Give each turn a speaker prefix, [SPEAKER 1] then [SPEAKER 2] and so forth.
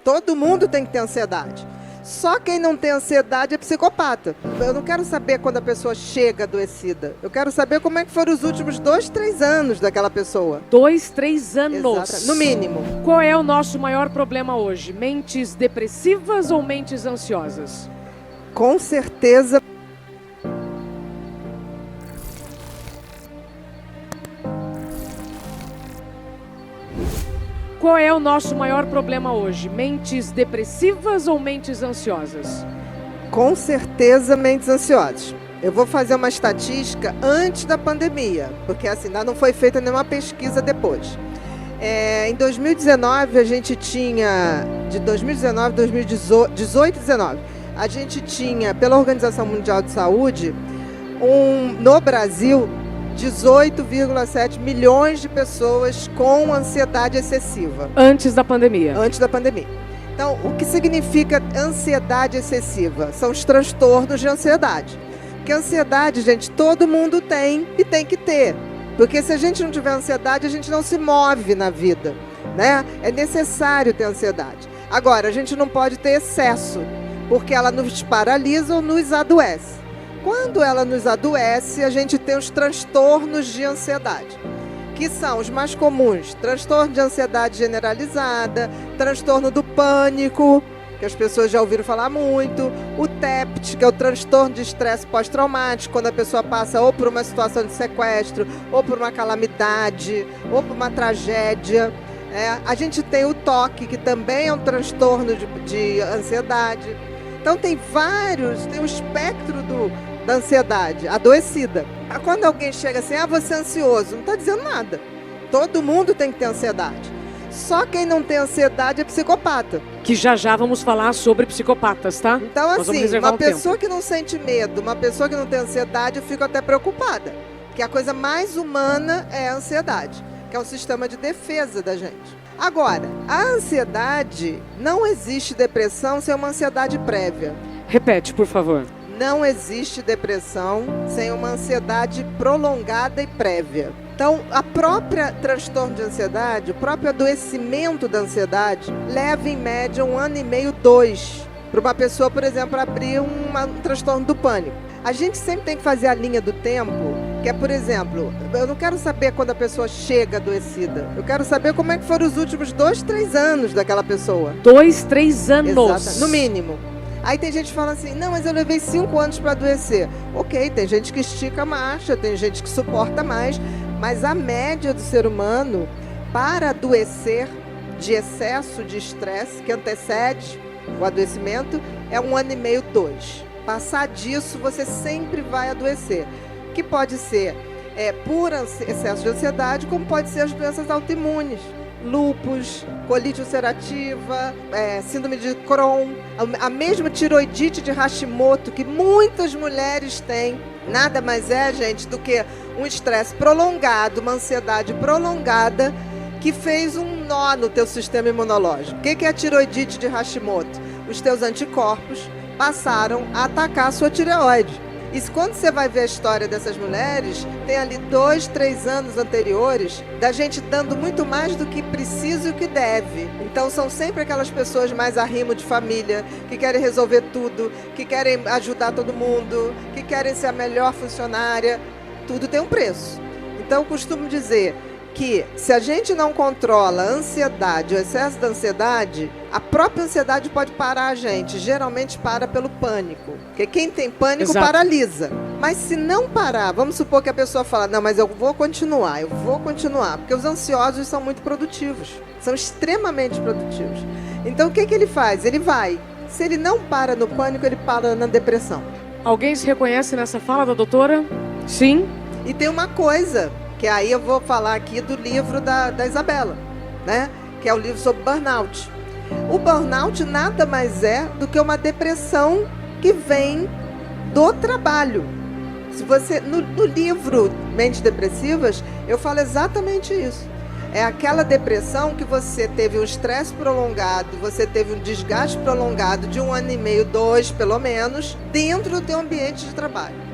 [SPEAKER 1] Todo mundo tem que ter ansiedade. Só quem não tem ansiedade é psicopata. Eu não quero saber quando a pessoa chega adoecida. Eu quero saber como é que foram os últimos 2, 3 anos daquela pessoa.
[SPEAKER 2] 2, 3 anos.
[SPEAKER 1] Exato. No mínimo.
[SPEAKER 2] Qual é o nosso maior problema hoje? Mentes depressivas ou mentes ansiosas?
[SPEAKER 1] Com certeza.
[SPEAKER 2] Qual é o nosso maior problema hoje? Mentes depressivas ou mentes ansiosas?
[SPEAKER 1] Com certeza, mentes ansiosas. Eu vou fazer uma estatística antes da pandemia, porque assim, ainda não foi feita nenhuma pesquisa depois. Em 2019, a gente tinha, de 2019, 2018 e 2019, a gente tinha, pela Organização Mundial de Saúde, no Brasil, 18,7 milhões de pessoas com ansiedade excessiva.
[SPEAKER 2] Antes da pandemia.
[SPEAKER 1] Antes da pandemia. Então, o que significa ansiedade excessiva? São os transtornos de ansiedade. Porque ansiedade, gente, todo mundo tem e tem que ter. Porque se a gente não tiver ansiedade, a gente não se move na vida, né? É necessário ter ansiedade. Agora, a gente não pode ter excesso, porque ela nos paralisa ou nos adoece. Quando ela nos adoece, a gente tem os transtornos de ansiedade, que são os mais comuns: transtorno de ansiedade generalizada, transtorno do pânico, que as pessoas já ouviram falar muito, o TEPT, que é o transtorno de estresse pós-traumático, quando a pessoa passa ou por uma situação de sequestro, ou por uma calamidade, ou por uma tragédia. A gente tem o TOC, que também é um transtorno de ansiedade. Então tem um espectro da ansiedade adoecida. Quando alguém chega assim, você é ansioso, não está dizendo nada. Todo mundo tem que ter ansiedade. Só quem não tem ansiedade é psicopata.
[SPEAKER 2] Que já vamos falar sobre psicopatas, tá?
[SPEAKER 1] Então assim, uma pessoa que não sente medo, uma pessoa que não tem ansiedade, eu fico até preocupada. Porque a coisa mais humana é a ansiedade, que é um sistema de defesa da gente. Agora, a ansiedade, não existe depressão sem uma ansiedade prévia.
[SPEAKER 2] Repete, por favor.
[SPEAKER 1] Não existe depressão sem uma ansiedade prolongada e prévia. Então, a própria transtorno de ansiedade, o próprio adoecimento da ansiedade, leva em média 1 ano e meio, 2, para uma pessoa, por exemplo, abrir um transtorno do pânico. A gente sempre tem que fazer a linha do tempo, que é, por exemplo, eu não quero saber quando a pessoa chega adoecida. Eu quero saber como é que foram os últimos 2, 3 anos daquela pessoa.
[SPEAKER 2] 2, 3 anos.
[SPEAKER 1] Exato, no mínimo. Aí tem gente que fala assim, não, mas eu levei 5 anos para adoecer. Ok, tem gente que estica a marcha, tem gente que suporta mais, mas a média do ser humano para adoecer de excesso de estresse, que antecede o adoecimento, é 1 ano e meio, 2. Passar disso, você sempre vai adoecer. Que pode ser por excesso de ansiedade, como pode ser as doenças autoimunes. Lúpus, colite ulcerativa, síndrome de Crohn, a mesma tiroidite de Hashimoto, que muitas mulheres têm. Nada mais é, gente, do que um estresse prolongado, uma ansiedade prolongada, que fez um nó no teu sistema imunológico. O que é a tiroidite de Hashimoto? Os teus anticorpos passaram a atacar a sua tireoide. E quando você vai ver a história dessas mulheres, tem ali 2, 3 anos anteriores da gente dando muito mais do que precisa e o que deve. Então são sempre aquelas pessoas mais arrimo de família, que querem resolver tudo, que querem ajudar todo mundo, que querem ser a melhor funcionária. Tudo tem um preço. Então eu costumo dizer que se a gente não controla a ansiedade, o excesso da ansiedade, a própria ansiedade pode parar a gente. Geralmente para pelo pânico. Porque quem tem pânico paralisa. Mas se não parar, vamos supor que a pessoa fala, não, mas eu vou continuar. Porque os ansiosos são muito produtivos. São extremamente produtivos. Então o que ele faz? Ele vai. Se ele não para no pânico, ele para na depressão.
[SPEAKER 2] Alguém se reconhece nessa fala da doutora? Sim.
[SPEAKER 1] E tem uma coisa, que aí eu vou falar aqui do livro da Isabela, né? Que é o livro sobre burnout. O burnout nada mais é do que uma depressão que vem do trabalho. Se você, no livro Mentes Depressivas, eu falo exatamente isso. É aquela depressão que você teve um estresse prolongado, você teve um desgaste prolongado de 1 ano e meio, 2 pelo menos, dentro do teu ambiente de trabalho.